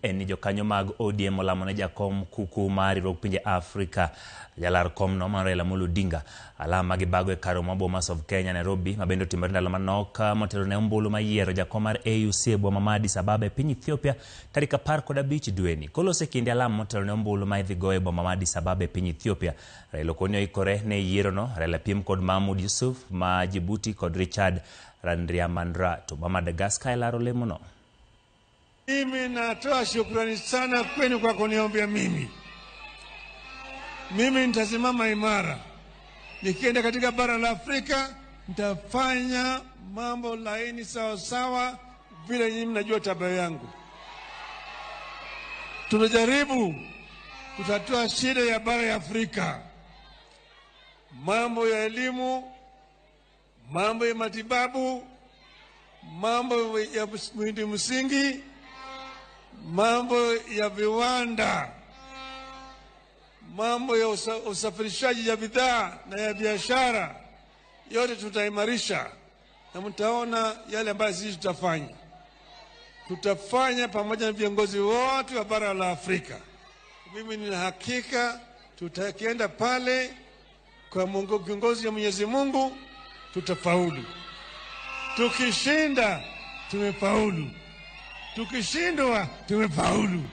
en jokanyo mag ODM olamo ne jakom kuku mari rog pinje Afrika jalar kom no Raila Amolo Odinga alama gi bago e karo ma Bomas of Kenya Nairobi mabendo timore ndalo manok motelo ne ombulu mayiero jakom mar AUC e boma ma Addis Ababa e piny Ethiopia tarik 15 dweni kolose kinde alama motelo ne ombulu ma idhi go e boma ma Addis Ababa e piny Ethiopia. Raila konyo ikore ne yiero no. Raila piem kod Mahmoud Yusuf ma Djibouti kod Richard Randriamandra to Madagascar laro lemo no. Mimi natoa shukrani sana kwenu kwa kuniombea mimi. Mimi nitasimama imara. Nikienda katika bara la Afrika, nitafanya mambo laini sawa sawa vile nyinyi mnajua tabia yangu. Tunajaribu kutatua shida ya bara ya Afrika. Mambo ya elimu, mambo ya matibabu, mambo ya miundo msingi, mambo ya viwanda, mambo ya usafirishaji ya bidhaa na ya biashara, yote tutaimarisha na mtaona yale ambayo sisi tutafanya. Tutafanya pamoja na viongozi wote wa bara la Afrika. Mimi nina hakika tutakienda pale kwa kiongozi ya Mwenyezi Mungu tutafaulu. Tukishinda tumefaulu. Tukishindwa tumefaulu.